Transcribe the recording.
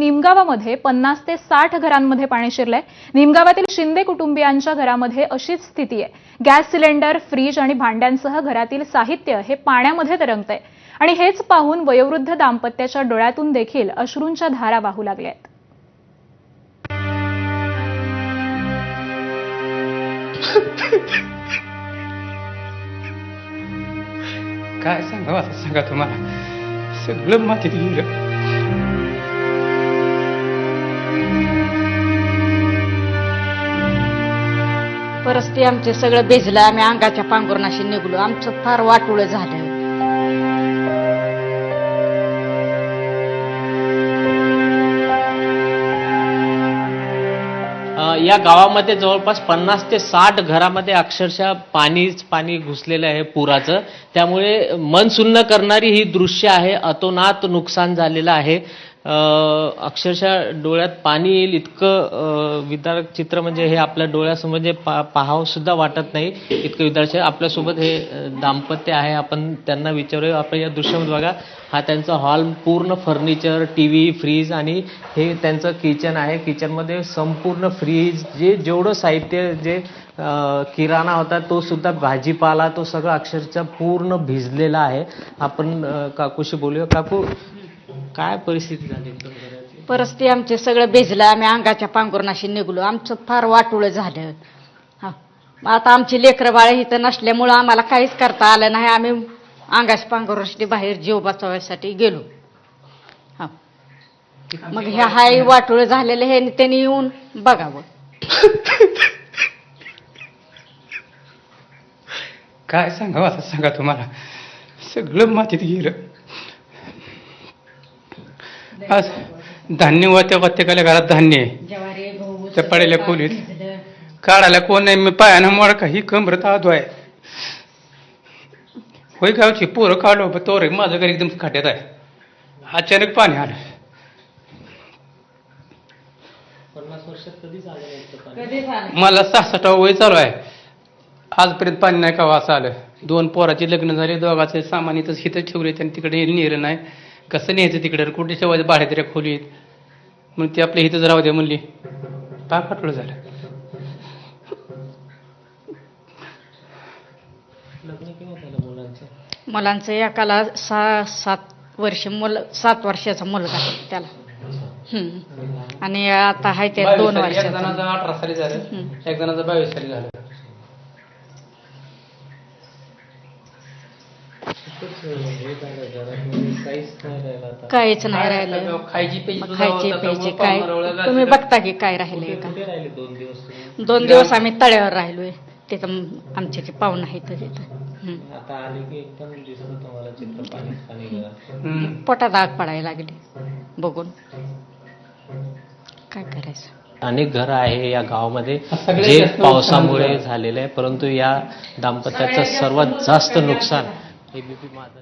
निमगावामध्ये 50 ते 60 घरांमध्ये पाणी शिरलंय। निमगावातील शिंदे कुटुंबियांच्या घरामध्ये अशीच स्थिती आहे। गॅस सिलेंडर, फ्रीज आणि भांड्यांसह घरातील साहित्य हे पाण्यामध्ये तरंगतंय आणि हेच पाहून वयोवृद्ध दाम्पत्याच्या डोळ्यातून देखील अश्रूंच्या धारा वाहू लागल्या आहेत। काय सांगावं आता सांगा तुम्हाला, सगळं मातीत गेलं। परिस्थिती आमचे सगळं भिजलं, आम्ही अंगाच्या पांघरुणाशी निघलो, आमचं फार वाटोळं झालं। या गावामध्ये जवळपास 50 ते 60 घरामध्ये अक्षरशः पाणी घुसलेलं आहे पुराचं। त्यामुळे मन सुन्न करणारी ही दृश्य आहे। अतोनात नुकसान झालेलं आहे। अक्षरशः डोळ्यात पाणी येईल इतकं विदारक चित्र म्हणजे हे आपल्या डोळ्यासमोर म्हणजे पाहावं सुद्धा वाटत नाही, इतकं विदारक। आपल्यासोबत हे दाम्पत्य आहे, आपण त्यांना विचारूया। आपण या दृश्यामध्ये बघा, हा त्यांचा हॉल, पूर्ण फर्निचर, टीव्ही, फ्रीज आणि हे त्यांचं किचन आहे। किचनमध्ये संपूर्ण फ्रीज, जेवढं साहित्य, जे किराणा होता तो सुद्धा, भाजीपाला, तो सगळं अक्षरशः पूर्ण भिजलेला आहे। आपण काकूशी बोलूया। काकू, काय परिस्थिती झाली? परिस्थिती आमचे सगळं भिजलं, आम्ही अंगाच्या पांघरुणाशी निघलो, आमचं फार वाटोळं झालं। आता आमची लेकरं बाळ इथं नसल्यामुळं आम्हाला काहीच करता आलं नाही। आम्ही अंगाच्या पांघरुणाशी बाहेर जीव वाचवण्यासाठी गेलो। मग हे हाय वाटोळं झालेलं हे त्यांनी येऊन बघावं। काय सांगावं आता सांगा तुम्हाला, सगळं मातीत गेलं। आज धान्य होत्या, प्रत्येकाला घरात धान्य आहे, त्या पडेल्या खोलीत काढायला कोण नाही। मी पायानं मोड काही कमरत आदो आहे। होय, गावची पोरं काढलो तोर माझं घर एकदम खाट्यात आहे। अचानक पाणी आलं। 50 वर्षात कधीच आलं? मला 66 वय चालू आहे, आजपर्यंत पाणी नाही का असं आलं। 2 पोराचे लग्न झाले, दोघांचे सामान इथं हिथं ठेवले, त्यांनी तिकडे नेलं नाही। कसं न्यायचं तिकडे, कुठे ठेवायचं भाड्या तरी खोलीत, मग ते आपल्या इथंच राहू द्या म्हणली। पाक फाटलं झालं। लग्न केव्हा झालं मुलांचं? मुलांचं एकाला 7 वर्षाचा मुलगा आहे त्याला, आणि आता आहे ते 2 वर्षाचा। एक जणाचं 18 साली झालं, एक जणाचं 22 साली झालं। काहीच नाही राहिलं, खायची प्यायची काय तुम्ही बघता की काय राहिलंय का? 2 दिवस 2 दिवस आम्ही तळ्यावर राहिलोय, तिथं आमचे जे पाहुणे आहेत तिथं। आता आले की एकदम दिसतं तुम्हाला चित्र, पाणी पोटात आग पडायला लागली बघून, काय करायचं। अनेक घरं आहे या गावामध्ये जे पावसामुळे झालेलं आहे, परंतु या दाम्पत्याचं सर्वात जास्त नुकसान एबीपी माझा